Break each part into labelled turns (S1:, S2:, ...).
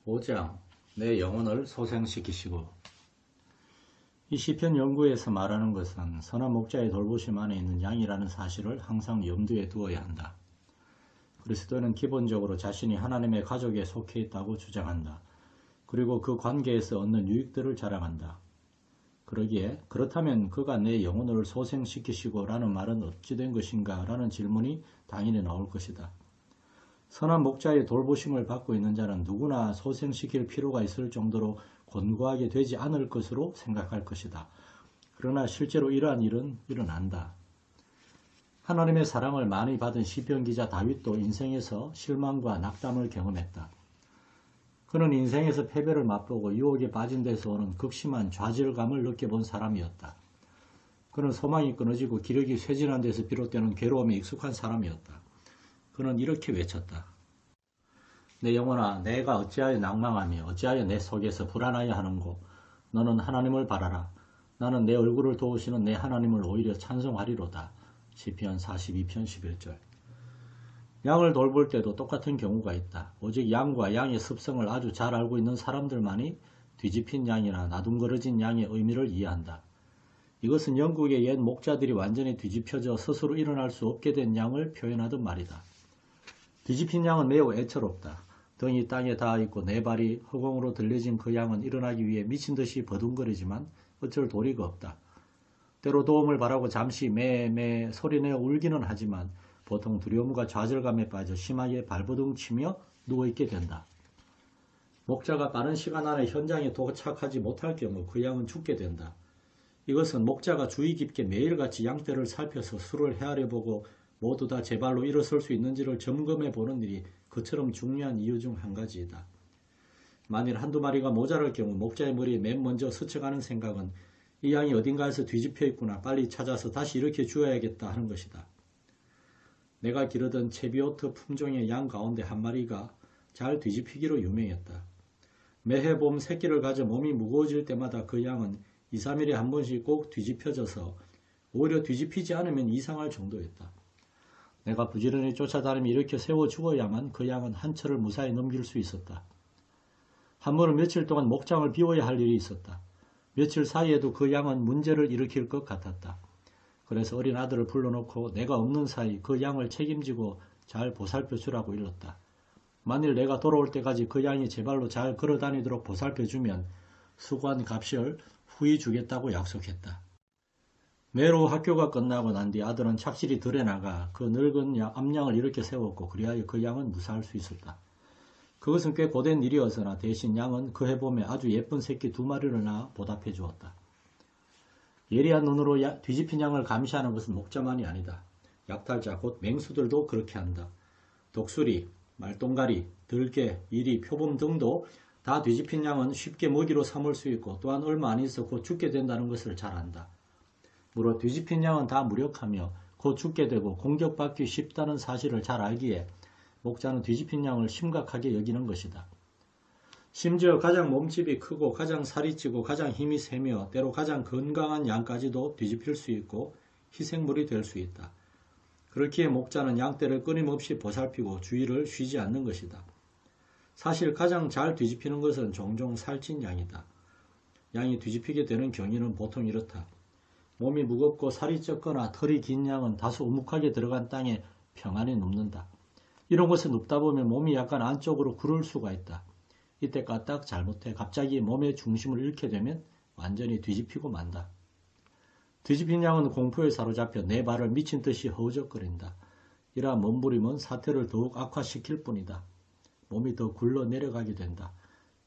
S1: 5장 내 영혼을 소생시키시고. 이 시편 연구에서 말하는 것은 선한 목자의 돌보심 안에 있는 양이라는 사실을 항상 염두에 두어야 한다. 그리스도는 기본적으로 자신이 하나님의 가족에 속해 있다고 주장한다. 그리고 그 관계에서 얻는 유익들을 자랑한다. 그러기에 그렇다면 그가 내 영혼을 소생시키시고 라는 말은 어찌 된 것인가 라는 질문이 당연히 나올 것이다. 선한 목자의 돌보심을 받고 있는 자는 누구나 소생시킬 필요가 있을 정도로 곤고하게 되지 않을 것으로 생각할 것이다. 그러나 실제로 이러한 일은 일어난다. 하나님의 사랑을 많이 받은 시편 기자 다윗도 인생에서 실망과 낙담을 경험했다. 그는 인생에서 패배를 맛보고 유혹에 빠진 데서 오는 극심한 좌절감을 느껴본 사람이었다. 그는 소망이 끊어지고 기력이 쇠진한 데서 비롯되는 괴로움에 익숙한 사람이었다. 그는 이렇게 외쳤다. 내 영혼아, 내가 어찌하여 낭망하며 어찌하여 내 속에서 불안하여 하는고. 너는 하나님을 바라라. 나는 내 얼굴을 도우시는 내 하나님을 오히려 찬송하리로다. 시편 42편 11절. 양을 돌볼 때도 똑같은 경우가 있다. 오직 양과 양의 습성을 아주 잘 알고 있는 사람들만이 뒤집힌 양이나 나둥그러진 양의 의미를 이해한다. 이것은 영국의 옛 목자들이 완전히 뒤집혀져 스스로 일어날 수 없게 된 양을 표현하던 말이다. 뒤집힌 양은 매우 애처롭다. 등이 땅에 닿아 있고 네 발이 허공으로 들려진 그 양은 일어나기 위해 미친 듯이 버둥거리지만 어쩔 도리가 없다. 때로 도움을 바라고 잠시 매매 소리내어 울기는 하지만 보통 두려움과 좌절감에 빠져 심하게 발버둥치며 누워있게 된다. 목자가 빠른 시간 안에 현장에 도착하지 못할 경우 그 양은 죽게 된다. 이것은 목자가 주의 깊게 매일같이 양떼를 살펴서 수를 헤아려보고 모두 다 제 발로 일어설 수 있는지를 점검해 보는 일이 그처럼 중요한 이유 중 한 가지이다. 만일 한두 마리가 모자랄 경우 목자의 머리에 맨 먼저 스쳐가는 생각은 이 양이 어딘가에서 뒤집혀 있구나, 빨리 찾아서 다시 일으켜 주어야겠다 하는 것이다. 내가 기르던 체비오트 품종의 양 가운데 한 마리가 잘 뒤집히기로 유명했다. 매해 봄 새끼를 가져 몸이 무거워질 때마다 그 양은 2, 3일에 한 번씩 꼭 뒤집혀져서 오히려 뒤집히지 않으면 이상할 정도였다. 내가 부지런히 쫓아다니며 일으켜 세워 주어야만 그 양은 한 철을 무사히 넘길 수 있었다. 한 번은 며칠 동안 목장을 비워야 할 일이 있었다. 며칠 사이에도 그 양은 문제를 일으킬 것 같았다. 그래서 어린 아들을 불러놓고 내가 없는 사이 그 양을 책임지고 잘 보살펴 주라고 일렀다. 만일 내가 돌아올 때까지 그 양이 제 발로 잘 걸어다니도록 보살펴 주면 수고한 값을 후히 주겠다고 약속했다. 매일 오후 학교가 끝나고 난 뒤 아들은 착실히 들에 나가 그 늙은 암양을 일으켜 세웠고 그리하여 그 양은 무사할 수 있었다. 그것은 꽤 고된 일이었으나 대신 양은 그 해봄에 아주 예쁜 새끼 2마리를 낳아 보답해 주었다. 예리한 눈으로 뒤집힌 양을 감시하는 것은 목자만이 아니다. 약탈자 곧 맹수들도 그렇게 한다. 독수리, 말똥가리, 들개, 이리, 표범 등도 다 뒤집힌 양은 쉽게 먹이로 삼을 수 있고 또한 얼마 안 있어 곧 죽게 된다는 것을 잘 안다. 무릇 뒤집힌 양은 다 무력하며 곧 죽게 되고 공격받기 쉽다는 사실을 잘 알기에 목자는 뒤집힌 양을 심각하게 여기는 것이다. 심지어 가장 몸집이 크고 가장 살이 찌고 가장 힘이 세며 때로 가장 건강한 양까지도 뒤집힐 수 있고 희생물이 될 수 있다. 그렇기에 목자는 양떼를 끊임없이 보살피고 주의를 쉬지 않는 것이다. 사실 가장 잘 뒤집히는 것은 종종 살찐 양이다. 양이 뒤집히게 되는 경위는 보통 이렇다. 몸이 무겁고 살이 쪘거나 털이 긴 양은 다소 우묵하게 들어간 땅에 평안히 눕는다. 이런 곳에 눕다 보면 몸이 약간 안쪽으로 구를 수가 있다. 이때 까딱 잘못해 갑자기 몸의 중심을 잃게 되면 완전히 뒤집히고 만다. 뒤집힌 양은 공포에 사로잡혀 네 발을 미친 듯이 허우적거린다. 이러한 몸부림은 사태를 더욱 악화시킬 뿐이다. 몸이 더 굴러 내려가게 된다.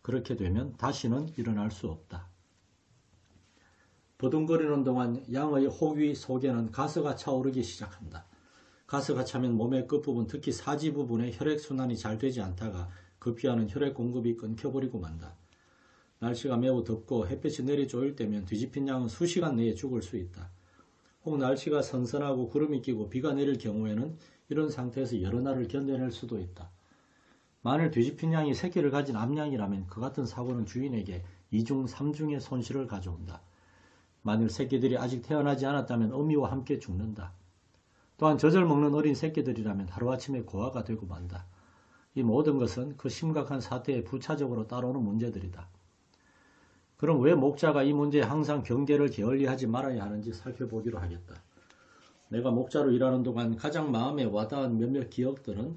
S1: 그렇게 되면 다시는 일어날 수 없다. 버둥거리는 동안 양의 호귀 속에는 가스가 차오르기 시작한다. 가스가 차면 몸의 끝부분, 특히 사지 부분에 혈액순환이 잘 되지 않다가 급기야는 혈액 공급이 끊겨버리고 만다. 날씨가 매우 덥고 햇볕이 내리 쪼일 때면 뒤집힌 양은 수시간 내에 죽을 수 있다. 혹 날씨가 선선하고 구름이 끼고 비가 내릴 경우에는 이런 상태에서 여러 날을 견뎌낼 수도 있다. 만일 뒤집힌 양이 새끼를 가진 암양이라면 그 같은 사고는 주인에게 2중 3중의 손실을 가져온다. 만일 새끼들이 아직 태어나지 않았다면 어미와 함께 죽는다. 또한 젖을 먹는 어린 새끼들이라면 하루아침에 고아가 되고 만다. 이 모든 것은 그 심각한 사태에 부차적으로 따라오는 문제들이다. 그럼 왜 목자가 이 문제에 항상 경계를 게을리하지 말아야 하는지 살펴보기로 하겠다. 내가 목자로 일하는 동안 가장 마음에 와닿은 몇몇 기억들은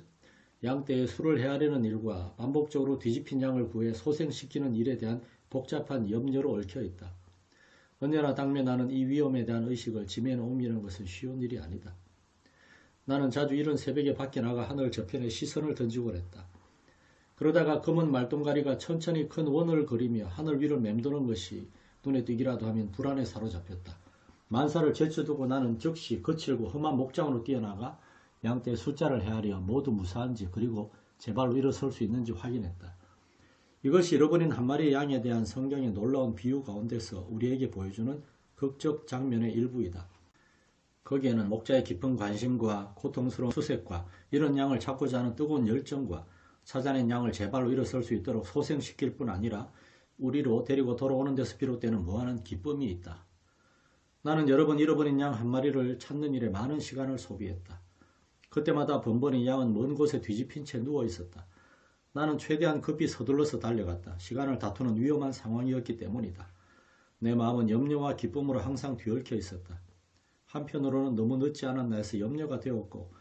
S1: 양떼에 술을 헤아리는 일과 반복적으로 뒤집힌 양을 구해 소생시키는 일에 대한 복잡한 염려로 얽혀있다. 언제나 당면하는 이 위험에 대한 의식을 지면에 옮기는 것은 쉬운 일이 아니다. 나는 자주 이른 새벽에 밖에 나가 하늘 저편에 시선을 던지곤 했다. 그러다가 검은 말똥가리가 천천히 큰 원을 그리며 하늘 위를 맴도는 것이 눈에 띄기라도 하면 불안에 사로잡혔다. 만사를 제쳐두고 나는 즉시 거칠고 험한 목장으로 뛰어나가 양떼의 숫자를 헤아려 모두 무사한지 그리고 제 발로 일어설 수 있는지 확인했다. 이것이 잃어버린 한 마리의 양에 대한 성경의 놀라운 비유 가운데서 우리에게 보여주는 극적 장면의 일부이다. 거기에는 목자의 깊은 관심과 고통스러운 수색과 이런 양을 찾고자 하는 뜨거운 열정과 찾아낸 양을 제 발로 일어설 수 있도록 소생시킬 뿐 아니라 우리로 데리고 돌아오는 데서 비롯되는 무한한 기쁨이 있다. 나는 여러 번 잃어버린 양 한 마리를 찾는 일에 많은 시간을 소비했다. 그때마다 번번이 양은 먼 곳에 뒤집힌 채 누워 있었다. 나는 최대한 급히 서둘러서 달려갔다. 시간을 다투는 위험한 상황이었기 때문이다. 내 마음은 염려와 기쁨으로 항상 뒤얽혀 있었다. 한편으로는 너무 늦지 않았나 해서 염려가 되었고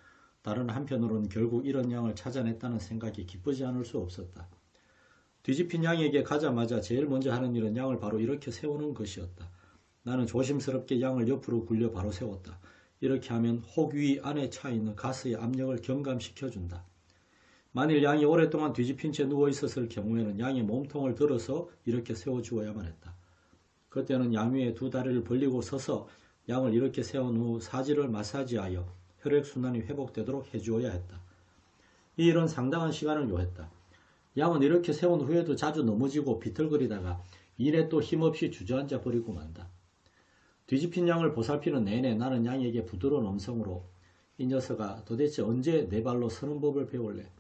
S1: 다른 한편으로는 결국 이런 양을 찾아냈다는 생각이 기쁘지 않을 수 없었다. 뒤집힌 양에게 가자마자 제일 먼저 하는 일은 양을 바로 이렇게 세우는 것이었다. 나는 조심스럽게 양을 옆으로 굴려 바로 세웠다. 이렇게 하면 혹 위 안에 차 있는 가스의 압력을 경감시켜준다. 만일 양이 오랫동안 뒤집힌 채 누워있었을 경우에는 양의 몸통을 들어서 이렇게 세워주어야만 했다. 그때는 양 위에 두 다리를 벌리고 서서 양을 이렇게 세운 후 사지를 마사지하여 혈액순환이 회복되도록 해주어야 했다. 이 일은 상당한 시간을 요했다. 양은 이렇게 세운 후에도 자주 넘어지고 비틀거리다가 일에 또 힘없이 주저앉아 버리고 만다. 뒤집힌 양을 보살피는 내내 나는 양에게 부드러운 음성으로 이 녀석아 도대체 언제 내 발로 서는 법을 배울래?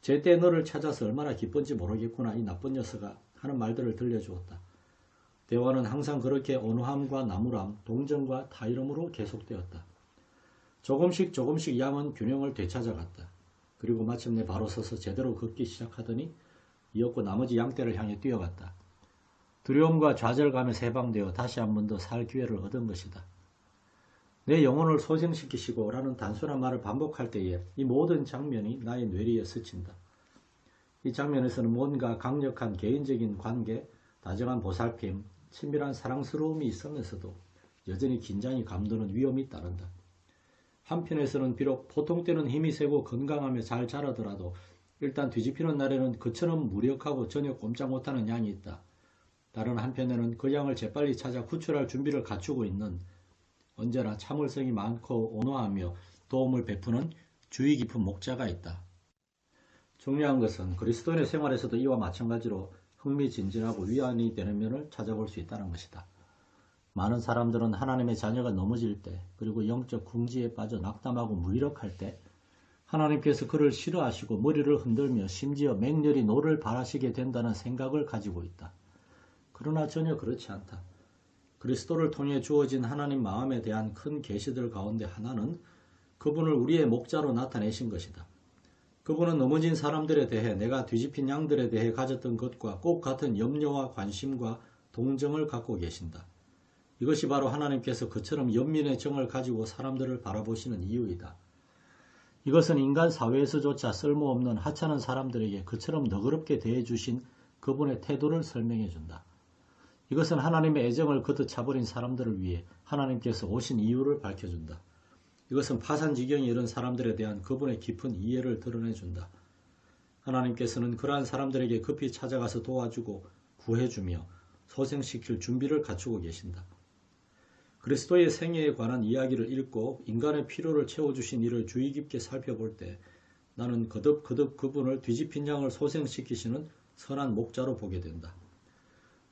S1: 제때 너를 찾아서 얼마나 기쁜지 모르겠구나 이 나쁜 녀석아 하는 말들을 들려주었다. 대화는 항상 그렇게 온화함과 나무람, 동정과 타이름으로 계속되었다. 조금씩 양은 균형을 되찾아갔다. 그리고 마침내 바로 서서 제대로 걷기 시작하더니 이었고 나머지 양떼를 향해 뛰어갔다. 두려움과 좌절감에 해방되어 다시 한 번 더 살 기회를 얻은 것이다. 내 영혼을 소생시키시고 라는 단순한 말을 반복할 때에 이 모든 장면이 나의 뇌리에 스친다. 이 장면에서는 뭔가 강력한 개인적인 관계, 다정한 보살핌, 친밀한 사랑스러움이 있으면서도 여전히 긴장이 감도는 위험이 따른다. 한편에서는 비록 보통 때는 힘이 세고 건강하며 잘 자라더라도 일단 뒤집히는 날에는 그처럼 무력하고 전혀 꼼짝 못하는 양이 있다. 다른 한편에는 그 양을 재빨리 찾아 구출할 준비를 갖추고 있는 언제나 참을성이 많고 온화하며 도움을 베푸는 주의 깊은 목자가 있다. 중요한 것은 그리스도인의 생활에서도 이와 마찬가지로 흥미진진하고 위안이 되는 면을 찾아볼 수 있다는 것이다. 많은 사람들은 하나님의 자녀가 넘어질 때 그리고 영적 궁지에 빠져 낙담하고 무기력할 때 하나님께서 그를 싫어하시고 머리를 흔들며 심지어 맹렬히 노를 바라시게 된다는 생각을 가지고 있다. 그러나 전혀 그렇지 않다. 그리스도를 통해 주어진 하나님 마음에 대한 큰 계시들 가운데 하나는 그분을 우리의 목자로 나타내신 것이다. 그분은 넘어진 사람들에 대해 내가 뒤집힌 양들에 대해 가졌던 것과 꼭 같은 염려와 관심과 동정을 갖고 계신다. 이것이 바로 하나님께서 그처럼 연민의 정을 가지고 사람들을 바라보시는 이유이다. 이것은 인간 사회에서조차 쓸모없는 하찮은 사람들에게 그처럼 너그럽게 대해주신 그분의 태도를 설명해준다. 이것은 하나님의 애정을 거듭 차버린 사람들을 위해 하나님께서 오신 이유를 밝혀준다. 이것은 파산지경에 이른 사람들에 대한 그분의 깊은 이해를 드러내준다. 하나님께서는 그러한 사람들에게 급히 찾아가서 도와주고 구해주며 소생시킬 준비를 갖추고 계신다. 그리스도의 생애에 관한 이야기를 읽고 인간의 필요를 채워주신 이를 주의 깊게 살펴볼 때 나는 거듭 그분을 뒤집힌 양을 소생시키시는 선한 목자로 보게 된다.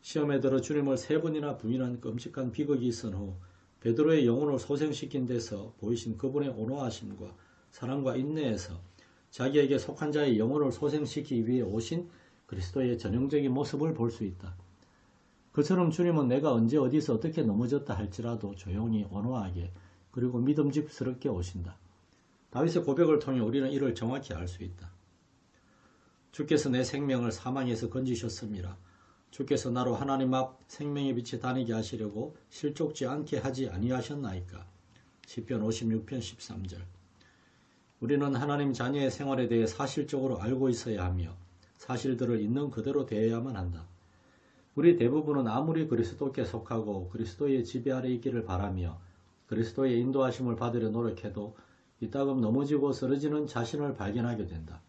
S1: 시험에 들어 주님을 3번이나 부인한 끔찍한 비극이 있은 후 베드로의 영혼을 소생시킨 데서 보이신 그분의 온화하심과 사랑과 인내에서 자기에게 속한 자의 영혼을 소생시키기 위해 오신 그리스도의 전형적인 모습을 볼 수 있다. 그처럼 주님은 내가 언제 어디서 어떻게 넘어졌다 할지라도 조용히 온화하게 그리고 믿음직스럽게 오신다. 다윗의 고백을 통해 우리는 이를 정확히 알 수 있다. 주께서 내 생명을 사망에서 건지셨습니다. 주께서 나로 하나님 앞 생명의 빛에 다니게 하시려고 실족지 않게 하지 아니하셨나이까. 시편 56편 13절. 우리는 하나님 자녀의 생활에 대해 사실적으로 알고 있어야 하며 사실들을 있는 그대로 대해야만 한다. 우리 대부분은 아무리 그리스도께 속하고 그리스도의 지배 아래 있기를 바라며 그리스도의 인도하심을 받으려 노력해도 이따금 넘어지고 쓰러지는 자신을 발견하게 된다.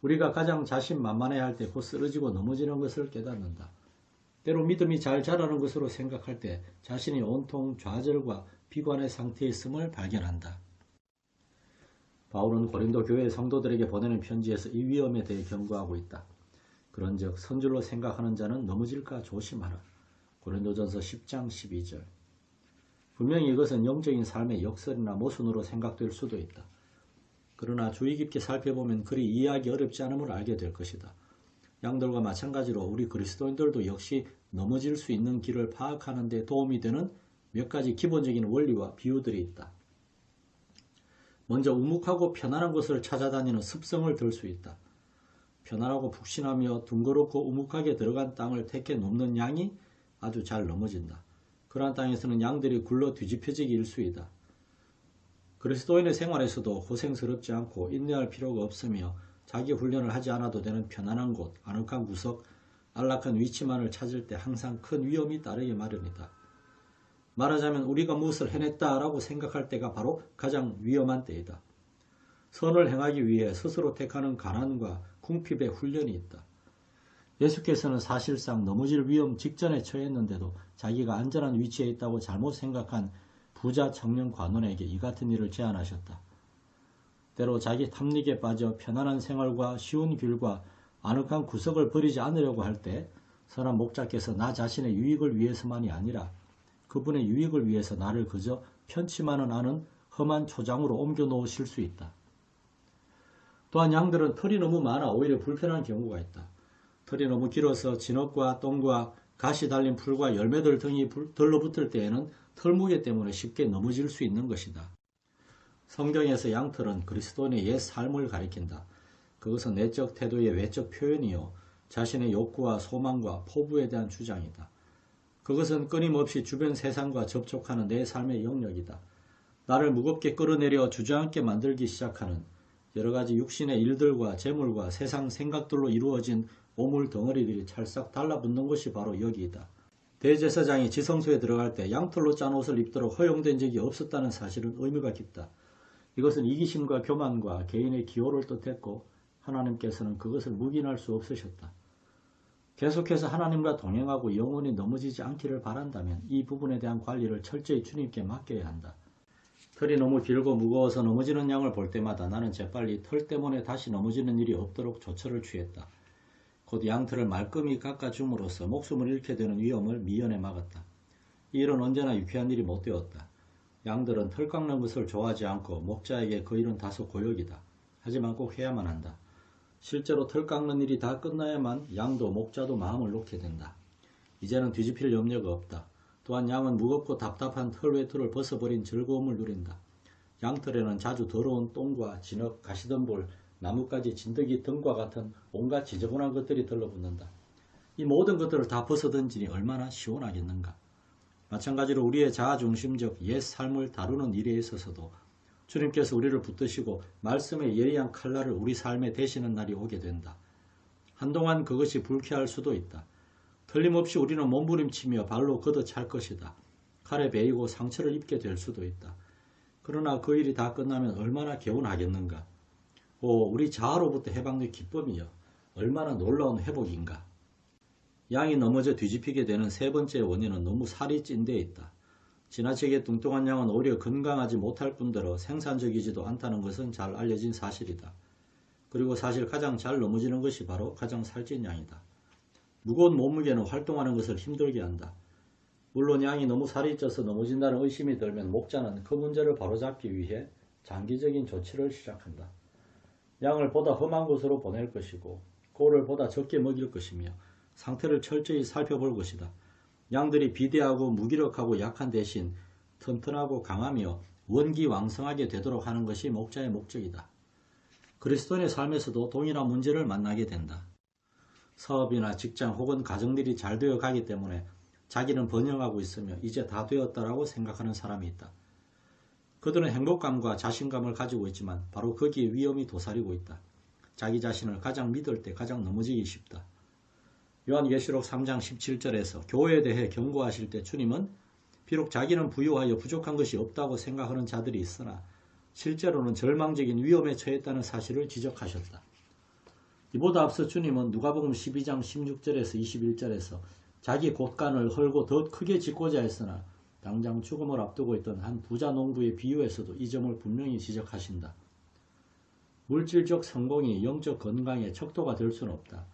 S1: 우리가 가장 자신만만해할 때 곧 쓰러지고 넘어지는 것을 깨닫는다. 때로 믿음이 잘 자라는 것으로 생각할 때 자신이 온통 좌절과 비관의 상태에 있음을 발견한다. 바울은 고린도 교회 성도들에게 보내는 편지에서 이 위험에 대해 경고하고 있다. 그런즉 선줄로 생각하는 자는 넘어질까 조심하라. 고린도전서 10장 12절. 분명히 이것은 영적인 삶의 역설이나 모순으로 생각될 수도 있다. 그러나 주의 깊게 살펴보면 그리 이해하기 어렵지 않음을 알게 될 것이다. 양들과 마찬가지로 우리 그리스도인들도 역시 넘어질 수 있는 길을 파악하는 데 도움이 되는 몇 가지 기본적인 원리와 비유들이 있다. 먼저 우묵하고 편안한 곳을 찾아다니는 습성을 들 수 있다. 편안하고 푹신하며 둥그렇고 우묵하게 들어간 땅을 택해 넘는 양이 아주 잘 넘어진다. 그러한 땅에서는 양들이 굴러 뒤집혀지기 일쑤이다. 그리스도인의 생활에서도 고생스럽지 않고 인내할 필요가 없으며 자기 훈련을 하지 않아도 되는 편안한 곳, 아늑한 구석, 안락한 위치만을 찾을 때 항상 큰 위험이 따르기 마련이다. 말하자면 우리가 무엇을 해냈다라고 생각할 때가 바로 가장 위험한 때이다. 선을 행하기 위해 스스로 택하는 가난과 궁핍의 훈련이 있다. 예수께서는 사실상 넘어질 위험 직전에 처했는데도 자기가 안전한 위치에 있다고 잘못 생각한 부자 청년 관원에게 이 같은 일을 제안하셨다. 때로 자기 탐닉에 빠져 편안한 생활과 쉬운 길과 아늑한 구석을 버리지 않으려고 할 때 선한 목자께서 나 자신의 유익을 위해서만이 아니라 그분의 유익을 위해서 나를 그저 편치만은 않은 험한 초장으로 옮겨 놓으실 수 있다. 또한 양들은 털이 너무 많아 오히려 불편한 경우가 있다. 털이 너무 길어서 진흙과 똥과 가시 달린 풀과 열매들 등이 들러붙을 때에는 털무게 때문에 쉽게 넘어질 수 있는 것이다. 성경에서 양털은 그리스도인의 옛 삶을 가리킨다. 그것은 내적 태도의 외적 표현이요 자신의 욕구와 소망과 포부에 대한 주장이다. 그것은 끊임없이 주변 세상과 접촉하는 내 삶의 영역이다. 나를 무겁게 끌어내려 주저앉게 만들기 시작하는 여러 가지 육신의 일들과 재물과 세상 생각들로 이루어진 오물 덩어리들이 찰싹 달라붙는 것이 바로 여기이다. 대제사장이 지성소에 들어갈 때 양털로 짠 옷을 입도록 허용된 적이 없었다는 사실은 의미가 깊다. 이것은 이기심과 교만과 개인의 기호를 뜻했고 하나님께서는 그것을 묵인할 수 없으셨다. 계속해서 하나님과 동행하고 영원히 넘어지지 않기를 바란다면 이 부분에 대한 관리를 철저히 주님께 맡겨야 한다. 털이 너무 길고 무거워서 넘어지는 양을 볼 때마다 나는 재빨리 털 때문에 다시 넘어지는 일이 없도록 조처를 취했다. 곧 양털을 말끔히 깎아줌으로써 목숨을 잃게 되는 위험을 미연에 막았다. 이 일은 언제나 유쾌한 일이 못 되었다. 양들은 털 깎는 것을 좋아하지 않고 목자에게 그 일은 다소 고역이다. 하지만 꼭 해야만 한다. 실제로 털 깎는 일이 다 끝나야만 양도 목자도 마음을 놓게 된다. 이제는 뒤집힐 염려가 없다. 또한 양은 무겁고 답답한 털 외투를 벗어버린 즐거움을 누린다. 양털에는 자주 더러운 똥과 진흙, 가시덤불, 나뭇가지, 진드기 등과 같은 온갖 지저분한 것들이 들러붙는다. 이 모든 것들을 다 벗어던지니 얼마나 시원하겠는가. 마찬가지로 우리의 자아중심적 옛 삶을 다루는 일에 있어서도 주님께서 우리를 붙드시고 말씀의 예리한 칼날을 우리 삶에 대시는 날이 오게 된다. 한동안 그것이 불쾌할 수도 있다. 틀림없이 우리는 몸부림치며 발로 걷어찰 것이다. 칼에 베이고 상처를 입게 될 수도 있다. 그러나 그 일이 다 끝나면 얼마나 개운하겠는가. 우리 자아로부터 해방된 기쁨이여 얼마나 놀라운 회복인가. 양이 넘어져 뒤집히게 되는 세 번째 원인은 너무 살이 찐 데 있다. 지나치게 뚱뚱한 양은 오히려 건강하지 못할 뿐더러 생산적이지도 않다는 것은 잘 알려진 사실이다. 그리고 사실 가장 잘 넘어지는 것이 바로 가장 살찐 양이다. 무거운 몸무게는 활동하는 것을 힘들게 한다. 물론 양이 너무 살이 쪄서 넘어진다는 의심이 들면 목자는 그 문제를 바로잡기 위해 장기적인 조치를 시작한다. 양을 보다 험한 곳으로 보낼 것이고 꼴을 보다 적게 먹일 것이며 상태를 철저히 살펴볼 것이다. 양들이 비대하고 무기력하고 약한 대신 튼튼하고 강하며 원기왕성하게 되도록 하는 것이 목자의 목적이다. 그리스도인의 삶에서도 동일한 문제를 만나게 된다. 사업이나 직장 혹은 가정일이 잘 되어 가기 때문에 자기는 번영하고 있으며 이제 다 되었다라고 생각하는 사람이 있다. 그들은 행복감과 자신감을 가지고 있지만 바로 거기에 위험이 도사리고 있다. 자기 자신을 가장 믿을 때 가장 넘어지기 쉽다. 요한계시록 3장 17절에서 교회에 대해 경고하실 때 주님은 비록 자기는 부유하여 부족한 것이 없다고 생각하는 자들이 있으나 실제로는 절망적인 위험에 처했다는 사실을 지적하셨다. 이보다 앞서 주님은 누가복음 12장 16절에서 21절에서 자기 곳간을 헐고 더 크게 짓고자 했으나 당장 죽음을 앞두고 있던 한 부자 농부의 비유에서도 이 점을 분명히 지적하신다. 물질적 성공이 영적 건강의 척도가 될 수는 없다.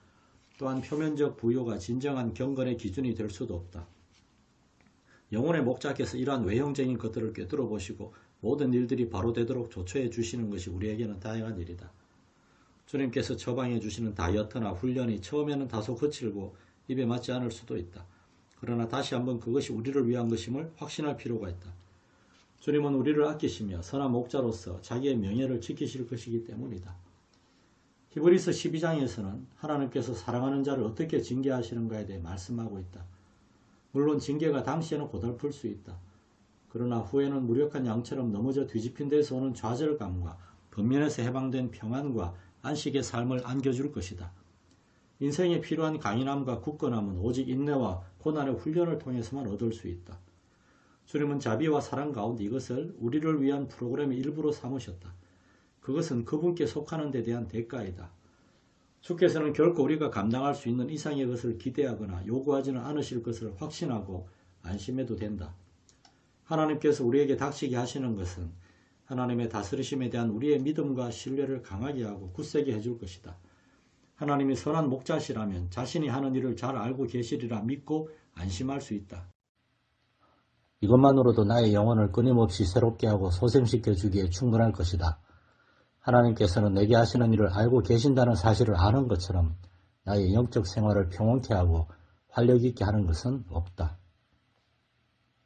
S1: 또한 표면적 부유가 진정한 경건의 기준이 될 수도 없다. 영혼의 목자께서 이러한 외형적인 것들을 꿰뚫어 보시고 모든 일들이 바로 되도록 조처해 주시는 것이 우리에게는 다양한 일이다. 주님께서 처방해 주시는 다이어트나 훈련이 처음에는 다소 거칠고 입에 맞지 않을 수도 있다. 그러나 다시 한번 그것이 우리를 위한 것임을 확신할 필요가 있다. 주님은 우리를 아끼시며 선한 목자로서 자기의 명예를 지키실 것이기 때문이다. 히브리서 12장에서는 하나님께서 사랑하는 자를 어떻게 징계하시는가에 대해 말씀하고 있다. 물론 징계가 당시에는 고달플 수 있다. 그러나 후에는 무력한 양처럼 넘어져 뒤집힌 데서 오는 좌절감과 번면에서 해방된 평안과 안식의 삶을 안겨줄 것이다. 인생에 필요한 강인함과 굳건함은 오직 인내와 고난의 훈련을 통해서만 얻을 수 있다. 주님은 자비와 사랑 가운데 이것을 우리를 위한 프로그램의 일부로 삼으셨다. 그것은 그분께 속하는 데 대한 대가이다. 주께서는 결코 우리가 감당할 수 있는 이상의 것을 기대하거나 요구하지는 않으실 것을 확신하고 안심해도 된다. 하나님께서 우리에게 닥치게 하시는 것은 하나님의 다스리심에 대한 우리의 믿음과 신뢰를 강하게 하고 굳세게 해줄 것이다. 하나님이 선한 목자시라면 자신이 하는 일을 잘 알고 계시리라 믿고 안심할 수 있다. 이것만으로도 나의 영혼을 끊임없이 새롭게 하고 소생시켜 주기에 충분할 것이다. 하나님께서는 내게 하시는 일을 알고 계신다는 사실을 아는 것처럼 나의 영적 생활을 평온케 하고 활력 있게 하는 것은 없다.